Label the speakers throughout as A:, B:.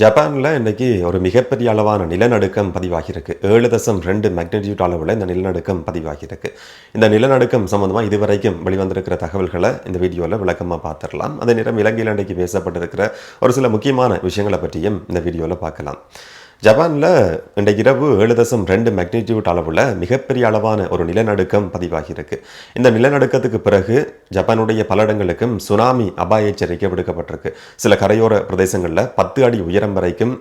A: ஜப்பான்ல இன்னைக்கு ஒரு மிகப்பெரிய அளவான நிலநடுக்கம் பதிவாகியிருக்கு. 7.2 மேக்னிட்யூட் அளவுல இந்த நிலநடுக்கம் பதிவாகியிருக்கு. இந்த நிலநடுக்கம் சம்பந்தமா இதுவரைக்கும் வெளிவந்திருக்கிற தகவல்கள இந்த வீடியோல விளக்கமா பார்த்துரலாம். அதே நேரம் இலங்கையில இன்றைக்கு பேசப்பட்டிருக்கிற ஒரு சில முக்கியமான விஷயங்கள பற்றியும் இந்த வீடியோல பார்க்கலாம். ஜப்பான்ல இன்றைக்கு இரவு 7.2 மேக்னிட்யூட் அளவுல மிகப்பெரிய அளவான ஒரு நிலநடுக்கம் பதிவாகியிருக்கு. இந்த நிலநடுக்கத்துக்கு பிறகு ஜப்பானுடைய பல இடங்களுக்கும் சுனாமி அபாய எச்சரிக்கை விடுக்கப்பட்டிருக்கு. சில கரையோர பிரதேசங்களில் 10 அடி உயரம் வரைக்கும்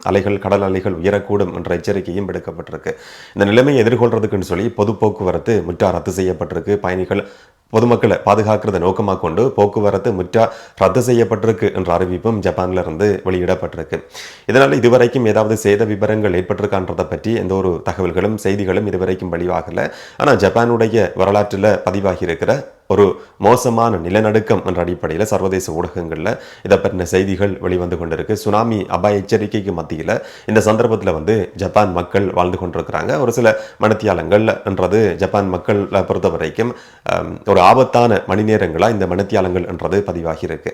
A: கடல் அலைகள் உயரக்கூடும் என்ற எச்சரிக்கையும் விடுக்கப்பட்டிருக்கு. இந்த நிலைமையை எதிர்கொள்றதுக்குன்னு சொல்லி பொது போக்குவரத்து முற்றா ரத்து செய்யப்பட்டிருக்கு. பொதுமக்களை பாதுகாக்கிறத நோக்கமாக கொண்டு போக்குவரத்து முற்றா ரத்து செய்யப்பட்டிருக்கு என்ற அறிவிப்பும் ஜப்பான்ல இருந்து வெளியிடப்பட்டிருக்கு. இதனால் இதுவரைக்கும் ஏதாவது சேத விபரங்கள் ஏற்பட்டிருக்கான்றதை பற்றி எந்த ஒரு தகவல்களும் செய்திகளும் இதுவரைக்கும் வெளியாகலை. ஆனால் ஜப்பானுடைய வரலாற்றில் பதிவாகி இருக்கிற ஒரு மோசமான நிலநடுக்கம் என்ற அடிப்படையில் சர்வதேச ஊடகங்களில் இதை பற்றின செய்திகள் வெளிவந்து கொண்டிருக்கு. சுனாமி அபாய எச்சரிக்கைக்கு மத்தியில் இந்த சந்தர்ப்பத்தில் ஜப்பான் மக்கள் வாழ்ந்து கொண்டிருக்கிறாங்க. ஒரு சில மணித்தியாலங்கள் என்றது ஜப்பான் மக்களை பொறுத்த வரைக்கும் ஒரு ஆபத்தான மணி நேரங்களாக இந்த மணித்தியாலங்கள் என்றது பதிவாகி இருக்கு.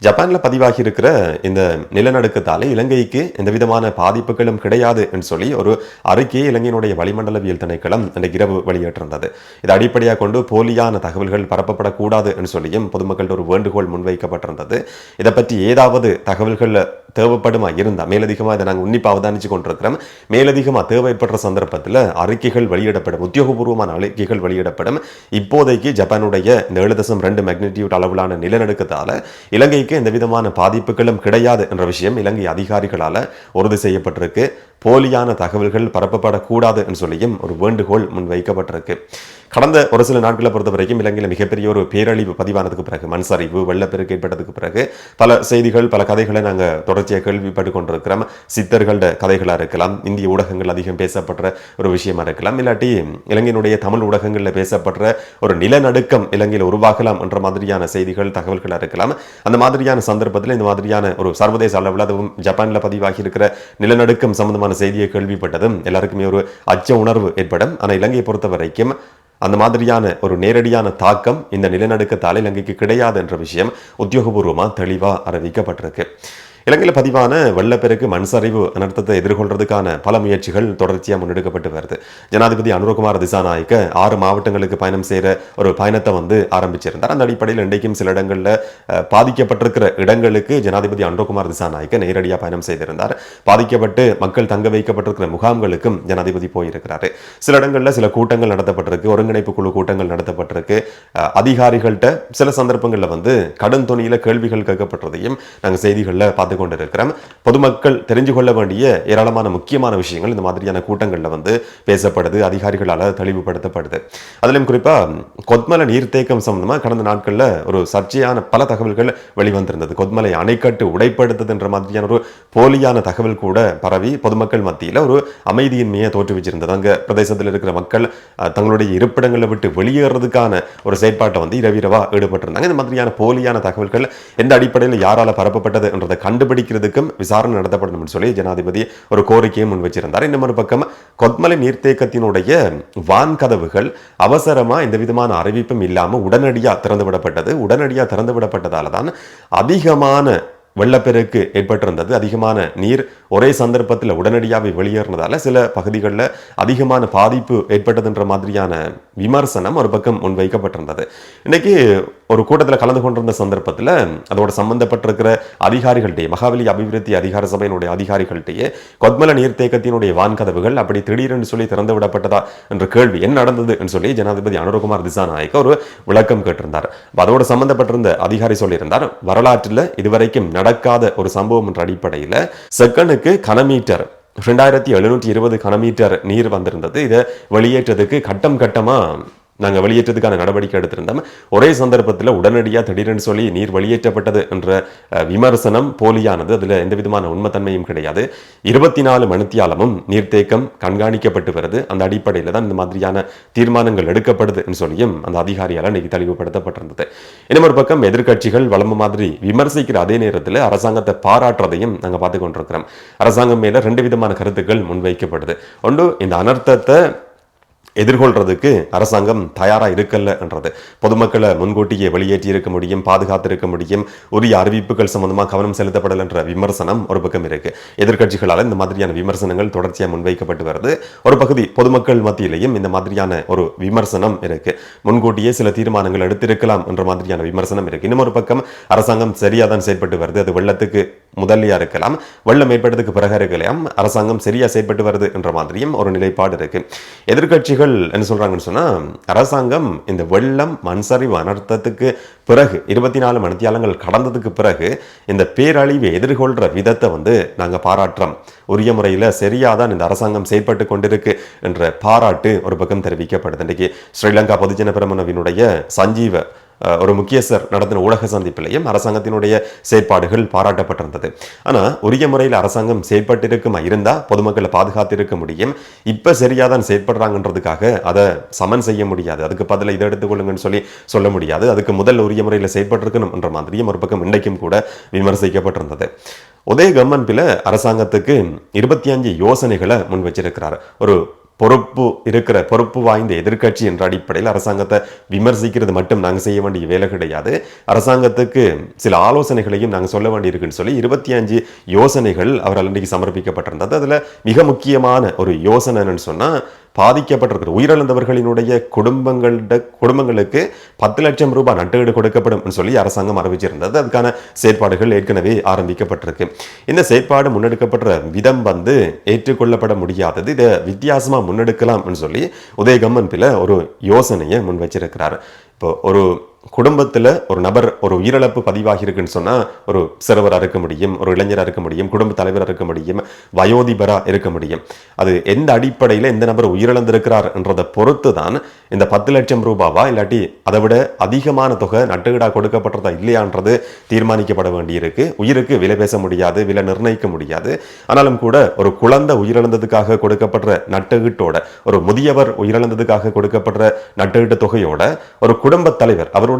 A: ஜப்பான்ல பதிவாகி இருக்கிற இந்த நிலநடுக்கத்தாலே இலங்கைக்கு எந்த விதமான பாதிப்புகளும் கிடையாது என்று சொல்லி ஒரு அறிக்கையை இலங்கையினுடைய வளிமண்டலவியல் திணைக்களம் இன்றைக்கு இரவு வெளியேற்றிருந்தது. இதை அடிப்படையாக கொண்டு போலியான தகவல்கள் பரப்பப்படக்கூடாது என்று சொல்லியும் பொதுமக்களின் ஒரு வேண்டுகோள் முன்வைக்கப்பட்டிருந்தது. இதை பற்றி ஏதாவது தகவல்கள் தேவைப்படுமா இருந்தால் மேலதிகமாக இதை நாங்கள் உன்னிப்பாக அவதானிச்சு கொண்டிருக்கிறோம். மேலதிகமாக தேவைப்படுற சந்தர்ப்பத்தில் அறிக்கைகள் வெளியிடப்படும், உத்தியோகபூர்வமான அறிக்கைகள் வெளியிடப்படும். இப்போதைக்கு ஜப்பானுடைய இந்த 7.2 மேக்னிட்யூட் அளவிலான நிலநடுக்கத்தால் இலங்கைக்கு எந்த விதமான பாதிப்புகளும் கிடையாது என்ற விஷயம் இலங்கை அதிகாரிகளால் உறுதி செய்யப்பட்டிருக்கு. போலியான தகவல்கள் பரப்பப்படக்கூடாது என்று சொல்லியும் ஒரு வேண்டுகோள் முன்வைக்கப்பட்டிருக்கு. கடந்த ஒரு சில நாட்களை பொறுத்த வரைக்கும் இலங்கையில் மிகப்பெரிய ஒரு பேரழிவு பதிவானதுக்கு பிறகு, மண் சரிவு வெள்ளப்பெருக்கு ஏற்பட்டதுக்கு பிறகு பல செய்திகள் பல கதைகளை நாங்கள் தொடர்ச்சியாக கேள்விப்பட்டு கொண்டிருக்கிறோம். சித்தர்களோட கதைகளாக இருக்கலாம், இந்திய ஊடகங்கள் அதிகம் பேசப்படுற ஒரு விஷயமா இருக்கலாம், இல்லாட்டி இலங்கையினுடைய தமிழ் ஊடகங்களில் பேசப்படுற ஒரு நிலநடுக்கம் இலங்கையில் உருவாகலாம் என்ற மாதிரியான செய்திகள் தகவல்களாக இருக்கலாம். அந்த மாதிரியான சந்தர்ப்பத்தில் இந்த மாதிரியான ஒரு சர்வதேச அளவில் அதுவும் ஜப்பானில் பதிவாகி இருக்கிற நிலநடுக்கம் சம்பந்தமான செய்தியை கேள்விப்பட்டதும் எல்லாருக்குமே ஒரு அச்ச உணர்வு ஏற்படும். ஆனால் இலங்கையை பொறுத்த வரைக்கும் அந்த மாதிரியான ஒரு நேரடியான தாக்கம் இந்த நிலநடுக்கத்தால் இலங்கைக்கு கிடையாது என்ற விஷயம் உத்தியோகபூர்வமாக தெளிவாக அறிவிக்கப்பட்டிருக்கு. இலங்கையில் பதிவான வெள்ளப்பெருக்கு மண் சரிவு அனர்த்தத்தை எதிர்கொள்றதுக்கான பல முயற்சிகள் தொடர்ச்சியாக முன்னெடுக்கப்பட்டு வருது. ஜனாதிபதி அனுரகுமார் திசாநாயக்க 6 மாவட்டங்களுக்கு பயணம் செய்கிற ஒரு பயணத்தை ஆரம்பிச்சிருந்தார். அந்த அடிப்படையில் இன்றைக்கும் சில இடங்களில் பாதிக்கப்பட்டிருக்கிற இடங்களுக்கு ஜனாதிபதி அனுரகுமார் திசாநாயக்க நேரடியாக பயணம் செய்திருந்தார். பாதிக்கப்பட்டு மக்கள் தங்க வைக்கப்பட்டிருக்கிற முகாம்களுக்கும் ஜனாதிபதி போயிருக்கிறாரு. சில இடங்களில் சில கூட்டங்கள் நடத்தப்பட்டிருக்கு, ஒருங்கிணைப்பு குழு கூட்டங்கள் நடத்தப்பட்டிருக்கு. அதிகாரிகள்கிட்ட சில சந்தர்ப்பங்களில் கடும் துணியில கேள்விகள் கேட்கப்பட்டதையும் நாங்கள் செய்திகளில் பார்த்து கொண்டிருக்கிறோம். பொதுமக்கள் தெரிஞ்சு கொள்ள வேண்டிய ஏராளமான முக்கியமான விஷயங்கள் இந்த மாதிரியான கூட்டங்கள்ல பேசப்படுது, அதிகாரிகளால் தெளிவுபடுத்தப்படுது. அதிலும் குறிப்பா கொத்மலை நீர்த்தேக்கம் சம்பந்தமா கடந்த நாட்கள்ல ஒரு சர்ச்சையான பல தகவல்கள் வெளிவந்திருந்தது. கொத்மலை அணைக்கட்டு உடைப்படுத்தது என்ற மாதிரியான ஒரு போலியான தகவல் கூட பரவி பொதுமக்கள் மத்தியில் ஒரு அமைதியின்மையை தோற்றுவிச்சிருந்தது. அங்க பிரதேசத்தில் இருக்கிற மக்கள் தங்களுடைய இருப்பிடங்களை விட்டு வெளியேறதுக்கான ஒரு செயற்பாட்டை இரவிரவா ஈடுபட்டிருந்தாங்க. இந்த மாதிரியான போலியான தகவல்கள் எந்த அடிப்படையில் யாரால பரப்பப்பட்டது என்றதை கண்டுபிடிக்கிறதுக்கும் விசாரணை நடத்தப்படும் சொல்லி ஜனாதிபதி ஒரு கோரிக்கையை முன் வச்சிருந்தார். இன்னொரு பக்கம் கொத்மலை நீர்த்தேக்கத்தினுடைய வான் கதவுகள் அவசரமா எந்த விதமான அறிவிப்பும் இல்லாம உடனடியாக திறந்துவிடப்பட்டது. உடனடியாக திறந்துவிடப்பட்டதால தான் அதிகமான வெள்ளப்பெருக்கு ஏற்பட்டிருந்தது. அதிகமான நீர் ஒரே சந்தர்ப்பத்தில் உடனடியாக வெளியேறினதால சில பகுதிகளில் அதிகமான பாதிப்பு ஏற்பட்டதுன்ற மாதிரியான விமர்சனம் ஒரு பக்கம் முன்வைக்கப்பட்டிருந்தது. இன்னைக்கு ஒரு கூட்டத்தில் கலந்து கொண்டிருந்த சந்தர்ப்பத்தில் அதோட சம்பந்தப்பட்டிருக்கிற அதிகாரிகள்கிட்டயே, மகாவலி அபிவிருத்தி அதிகார சபையினுடைய அதிகாரிகள்கிட்டயே கொத்மல நீர்த்தேக்கத்தினுடைய வான்கதவுகள் அப்படி திடீரென்று சொல்லி திறந்து விடப்பட்டதா என்ற கேள்வி என்ன நடந்தது என்று சொல்லி ஜனாதிபதி அனுரகுமார் திசாநாயக்க ஒரு விளக்கம் கேட்டிருந்தார். அதோட சம்பந்தப்பட்டிருந்த அதிகாரி சொல்லியிருந்தார், வரலாற்றில் இதுவரைக்கும் நடக்காத ஒரு சம்பவம் என்ற அடிப்படையில் செகண்டுக்கு கனமீட்டர் 2720 கனமீட்டர் நீர் வந்திருந்தது. இதை வெளியேற்றதுக்கு கட்டமா நாங்கள் வெளியேற்றதுக்கான நடவடிக்கை எடுத்திருந்தோம். ஒரே சந்தர்ப்பத்தில் உடனடியாக திடீரென்று சொல்லி நீர் வெளியேற்றப்பட்டது என்ற விமர்சனம் போலியானது. அதில் எந்த விதமான உண்மைத்தன்மையும் கிடையாது. 24 மணித்தியாலமும் நீர்த்தேக்கம் கண்காணிக்கப்பட்டு வருது. அந்த அடிப்படையில் தான் இந்த மாதிரியான தீர்மானங்கள் எடுக்கப்படுது சொல்லியும் அந்த அதிகாரியால் இன்னைக்கு தெளிவுபடுத்தப்பட்டிருந்தது. இன்னொரு பக்கம் எதிர்கட்சிகள் வளம மாதிரி விமர்சிக்கிற அதே நேரத்தில் அரசாங்கத்தை பாராட்டுறதையும் நாங்கள் பார்த்து கொண்டிருக்கிறோம். அரசாங்கம் மேல 2 விதமான கருத்துக்கள் முன்வைக்கப்படுது. ஒன்று, இந்த அனர்த்தத்தை எதிர்கொள்றதுக்கு அரசாங்கம் தயாரா இருக்கல என்றது. பொதுமக்களை முன்கூட்டியே வெளியேற்றி இருக்க முடியும், பாதுகாத்திருக்க முடியும், உரிய அறிவிப்புகள் சம்பந்தமா கவனம் செலுத்தப்படல என்ற விமர்சனம் ஒரு பக்கம் இருக்கு. எதிர்க்கட்சிகளால் இந்த மாதிரியான விமர்சனங்கள் தொடர்ச்சியாக முன்வைக்கப்பட்டு வருது. ஒரு பகுதி பொதுமக்கள் மத்தியிலையும் இந்த மாதிரியான ஒரு விமர்சனம் இருக்கு. முன்கூட்டியே சில தீர்மானங்கள் எடுத்திருக்கலாம் என்ற மாதிரியான விமர்சனம் இருக்கு. இன்னும் ஒரு பக்கம் அரசாங்கம் சரியா தான் செயல்பட்டு வருது. அது வெள்ளத்துக்கு முதலியா இருக்கலாம், வெள்ளம் ஏற்பட்டதுக்கு பிறகு இருக்கலாம், அரசாங்கம் சரியா செயல்பட்டு வருது என்ற மாதிரியும் ஒரு நிலைப்பாடு இருக்கு. எதிர்க்கட்சிகள் என்ன சொல்றாங்கன்னு சொன்னா, அரசாங்கம் இந்த வெள்ளம் மண்சரிவு அனர்த்தத்துக்கு பிறகு 24 மணித்தியாலங்கள் கடந்ததுக்கு பிறகு இந்த பேரழிவை எதிர்கொள்ற விதத்தை நாங்க பாராட்டுறோம், உரிய முறையில் சரியாதான் இந்த அரசாங்கம் செயல்பட்டு கொண்டிருக்கு என்ற பாராட்டு ஒரு பக்கம் தெரிவிக்கப்படுது. இன்றைக்கு ஸ்ரீலங்கா பொதுஜன பெரமுனவினுடைய சஞ்சீவ ஒரு முக்கியஸ்தர் நடத்தின ஊடக சந்திப்பிலையும் அரசாங்கத்தினுடைய செயற்பாடுகள் பாராட்டப்பட்டிருந்தது. ஆனா உரிய முறையில் அரசாங்கம் செயல்பட்டிருக்குமா இருந்தா பொதுமக்களை பாதுகாத்து இருக்க முடியும். இப்ப சரியாதான் செயற்படுறாங்கன்றதுக்காக அதை சமன் செய்ய முடியாது, அதுக்கு பதில இதை எடுத்துக்கொள்ளுங்கன்னு சொல்ல முடியாது. அதுக்கு முதல் உரிய முறையில் செயல்பட்டிருக்கணும் என்ற மாதிரியும் ஒரு பக்கம் இன்றைக்கும் கூட விமர்சிக்கப்பட்டிருந்தது. உதய கம்மன்பில அரசாங்கத்துக்கு 25 யோசனைகளை முன் வச்சிருக்கிறார். ஒரு பொறுப்பு வாய்ந்த எதிர்க்கட்சி என்ற அடிப்படையில் அரசாங்கத்தை விமர்சிக்கிறது மட்டும் நாங்கள் செய்ய வேண்டிய வேலை கிடையாது. அரசாங்கத்துக்கு சில ஆலோசனைகளையும் நாங்கள் சொல்ல வேண்டியிருக்குன்னு சொல்லி 25 யோசனைகள் அவரால் இன்றைக்கு சமர்ப்பிக்கப்பட்டிருந்தது. அதுல மிக முக்கியமான ஒரு யோசனைன்னு சொன்னா, பாதிக்கப்பட்டிருக்கிற உயிரிழந்தவர்களினுடைய குடும்பங்களுக்கு 10 லட்சம் ரூபாய் நட்டஈடு கொடுக்கப்படும் சொல்லி அரசாங்கம் அறிவிச்சிருந்தது. அதுக்கான செயற்பாடுகள் ஏற்கனவே ஆரம்பிக்கப்பட்டிருக்கு. இந்த செயற்பாடு முன்னெடுக்கப்பட்ட விதம் ஏற்றுக்கொள்ளப்பட முடியாதது. இதை வித்தியாசமா முன்னெடுக்கலாம் சொல்லி உதய கம்மன்பில ஒரு யோசனையை முன் வச்சிருக்கிறார். இப்போ ஒரு குடும்பத்தில் ஒரு நபர் ஒரு உயிரிழப்பு பதிவாகி இருக்குன்னு சொன்னா, ஒரு சிறுவராக இருக்க முடியும், ஒரு இளைஞராக இருக்க முடியும், குடும்ப தலைவராக இருக்க முடியும், வயோதிபராக இருக்க முடியும். அது எந்த அடிப்படையில் எந்த நபர் உயிரிழந்திருக்கிறார் என்றதை பொறுத்து தான் இந்த 10 லட்சம் ரூபாவா இல்லாட்டி அதை விட அதிகமான தொகை நட்டுஈடாக கொடுக்கப்பட்டதா இல்லையான்றது தீர்மானிக்கப்பட வேண்டியிருக்கு. உயிருக்கு விலை பேச முடியாது, விலை நிர்ணயிக்க முடியாது. ஆனாலும் கூட ஒரு குழந்தை உயிரிழந்ததுக்காக கொடுக்கப்பட்ட நட்டுஈட்டோட, ஒரு முதியவர் உயிரிழந்ததுக்காக கொடுக்கப்பட்ட நட்டுஈட்டு தொகையோட ஒரு குடும்ப தலைவர் அவருடைய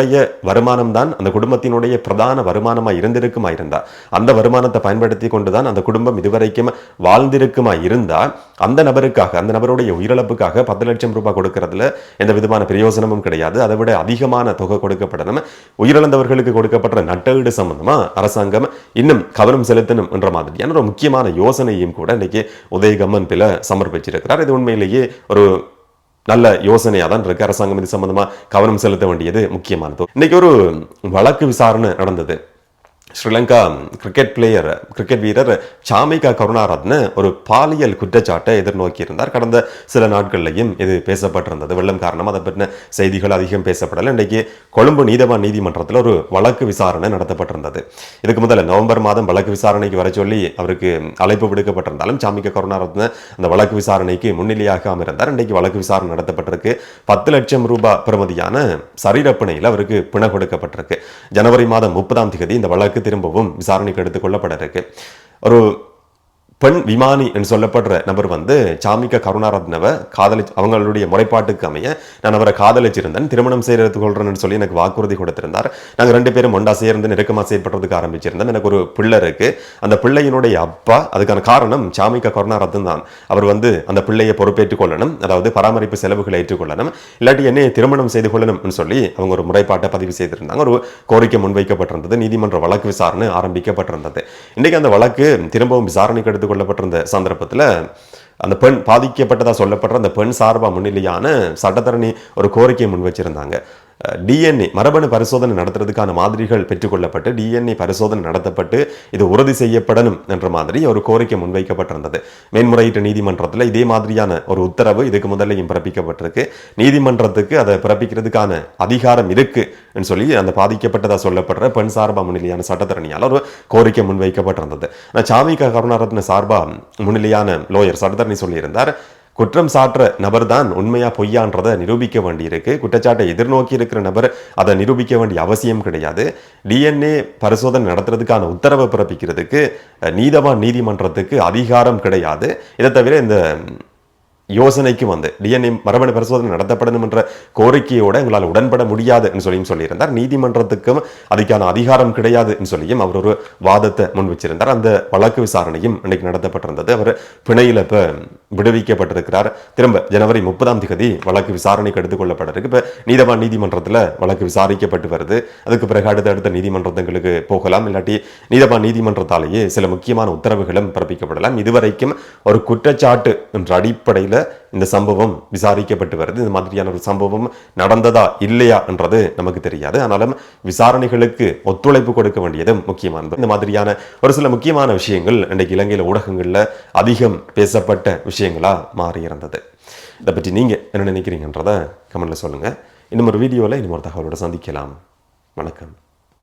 A: வருமானம் தான் அந்த குடும்பத்தினுடைய பிரதான வருமானமா இருந்திருக்குமா இருந்தா, அந்த வருமானத்தை பயன்படுத்தி கொண்டுதான் அந்த குடும்பம் இதுவரைக்கும் வாழ்ந்திருக்குமா இருந்தா, அந்த நபருக்காக, அந்த நபருடைய உயிரிழப்புக்காக 10 லட்சம் ரூபாய் கொடுக்கறதுல எந்த விதமான பிரயோஜனமும் கிடையாது. அதை விட அதிகமான தொகை கொடுக்கப்படணும். உயிரிழந்தவர்களுக்கு கொடுக்கப்பட்ட நட்டஈடு சம்பந்தமா அரசாங்கம் இன்னும் கவனம் செலுத்தணும் என்ற மாதிரியான ஒரு முக்கியமான யோசனையும் கூட இன்னைக்கு உதய கம்மன்பில சமர்ப்பிச்சிருக்கிறார். இது உண்மையிலேயே ஒரு நல்ல யோசனையா தான் இருக்கு. அரசாங்கம் இது சம்பந்தமா கவனம் செலுத்த வேண்டியது முக்கியமானது. இன்னைக்கு ஒரு வழக்கு விசாரணை நடந்தது. ஸ்ரீலங்கா கிரிக்கெட் வீரர் சாமிகா கருணாரத்ன ஒரு பாலியல் குற்றச்சாட்டை எதிர்நோக்கி இருந்தார். கடந்த சில நாட்கள்லையும் இது பேசப்பட்டிருந்தது. வெள்ளம் காரணமாக அதை பற்றின செய்திகள் அதிகம் பேசப்படலை. இன்றைக்கு கொழும்பு நீதவான் நீதிமன்றத்தில் ஒரு வழக்கு விசாரணை நடத்தப்பட்டிருந்தது. இதுக்கு முதல்ல நவம்பர் மாதம் வழக்கு விசாரணைக்கு வர சொல்லி அவருக்கு அழைப்பு விடுக்கப்பட்டிருந்தாலும் சாமிகா கருணாரத்ன அந்த வழக்கு விசாரணைக்கு முன்னிலையாகாம இருந்தார். இன்றைக்கு வழக்கு விசாரணை நடத்தப்பட்டிருக்கு. 10 லட்சம் ரூபாய் பெறுமதியான சரீரப்பிணையில் அவருக்கு பிணை கொடுக்கப்பட்டிருக்கு. ஜனவரி மாதம் 30ஆம் தேதி இந்த வழக்கு திரும்பவும் விசாரணைக்கு எடுத்துக் கொள்ளப்பட இருக்கு. ஒரு பெண் விமானி என்று சொல்லப்படுற நபர் சாமிகா கருணாரத்னவை அவங்களுடைய முறைப்பாட்டுக்கு அமைய நான் அவரை காதலிச்சிருந்தேன், திருமணம் செய்யறது கொள்றேன்னு சொல்லி எனக்கு வாக்குறுதி கொடுத்திருந்தார். நாங்கள் 2 பேரும் ஒண்டா சேர்ந்து நெருக்கமாக செயல்படுறதுக்கு ஆரம்பிச்சிருந்தோம். எனக்கு ஒரு பிள்ளை இருக்கு. அந்த பிள்ளையினுடைய அப்பா, அதுக்கான காரணம் சாமிகா கருணாரத்ன தான். அவர் அந்த பிள்ளையை பொறுப்பேற்றுக் கொள்ளணும், அதாவது பராமரிப்பு செலவுகளை ஏற்றுக்கொள்ளணும், இல்லாட்டி என்னையை திருமணம் செய்து கொள்ளணும் சொல்லி அவங்க ஒரு முறைப்பாட்டை பதிவு செய்திருந்தாங்க. ஒரு கோரிக்கை முன்வைக்கப்பட்டிருந்தது. நீதிமன்ற வழக்கு விசாரணை ஆரம்பிக்கப்பட்டிருந்தது. இன்னைக்கு அந்த வழக்கு திரும்பவும் விசாரணைக்கு எடுத்துக் கொள்ளப்பட்டிருந்த சந்தர்ப்பத்தில் அந்த பெண் பாதிக்கப்பட்டதா சொல்லப்படுற அந்த பெண் சார்பா முன்னிலையான சட்டத்தரணி ஒரு கோரிக்கையை முன் வச்சிருந்தாங்க. டிஎன்ஏ மரபணு பரிசோதனை நடத்துறதுக்கான மாதிரிகள் பெற்றுக்கொள்ளப்பட்டு டிஎன்ஏ பரிசோதனை நடத்தப்பட்டு இது உறுதி செய்யப்படணும் என்ற மாதிரி ஒரு கோரிக்கை முன்வைக்கப்பட்டிருந்தது. மேன்முறையீட்டு நீதிமன்றத்தில் இதே மாதிரியான ஒரு உத்தரவு இதுக்கு முதல்லையும் பிறப்பிக்கப்பட்டிருக்கு. நீதிமன்றத்துக்கு அதை பிறப்பிக்கிறதுக்கான அதிகாரம் இருக்கு சொல்லி அந்த பாதிக்கப்பட்டதா சொல்லப்படுற பெண் சார்பா முன்னிலையான சட்டத்தரணியால் ஒரு கோரிக்கை முன்வைக்கப்பட்டிருந்தது. சாமிகா கருணாரத்ன சார்பா முன்னிலையான லோயர் சட்டத்தரணி சொல்லியிருந்தார், குற்றம் சாற்ற நபர் தான் உண்மையா பொய்யான்றதை நிரூபிக்க வேண்டியிருக்கு. குற்றச்சாட்டை எதிர்நோக்கி இருக்கிற நபர் அதை நிரூபிக்க வேண்டிய அவசியம் கிடையாது. டிஎன்ஏ பரிசோதனை நடத்துறதுக்கான உத்தரவை பிறப்பிக்கிறதுக்கு நீதவான் நீதிமன்றத்துக்கு அதிகாரம் கிடையாது. இதை தவிர இந்த யோசனைக்கு வந்து டிஎன்ஏ மரபணு பரிசோதனை நடத்தப்படணும் என்ற கோரிக்கையோட எங்களால் உடன்பட முடியாது என்று சொல்லியிருந்தார். நீதிமன்றத்துக்கும் அதுக்கான அதிகாரம் கிடையாது என்று சொல்லியும் அவர் ஒரு வாதத்தை முன் வச்சிருந்தார். அந்த வழக்கு விசாரணையும் இன்னைக்கு நடத்தப்பட்டிருந்தது. அவர் பிணையில இப்ப விடுவிக்கப்பட்டிருக்கிறார். திரும்ப ஜனவரி 30 வழக்கு விசாரணைக்கு எடுத்துக் கொள்ளப்பட்டிருக்கு. இப்ப நீதவான் நீதிமன்றத்தில் வழக்கு விசாரிக்கப்பட்டு வருது. அதுக்கு பிறகு அடுத்த நீதிமன்றங்களுக்கு போகலாம், இல்லாட்டி நீதவான் நீதிமன்றத்தாலேயே சில முக்கியமான உத்தரவுகளும் பிறப்பிக்கப்படலாம். இதுவரைக்கும் ஒரு குற்றச்சாட்டு என்ற அடிப்படையில் இந்த சம்பவம் விசாரிக்கப்பட்டு வருது. இந்த மாதிரியான ஒரு சம்பவம் நடந்ததா இல்லையா என்றது நமக்கு தெரியாது. ஆனாலும் விசாரணைகளுக்கு ஒத்துழைப்பு கொடுக்க வேண்டியதும் முக்கியமானது. இந்த மாதிரியான ஒரு சில முக்கியமான விஷயங்கள் இன்றைக்கு இலங்கையில் ஊடகங்கள்ல அதிகம் பேசப்பட்ட விஷயங்களா மாறி இருந்தது. இதை பற்றி நீங்க என்ன நினைக்கிறீங்கன்றத கமெண்ட்ல சொல்லுங்க. இன்னும் ஒரு வீடியோல இன்னும் ஒரு தகவலோட சந்திக்கலாம். வணக்கம்.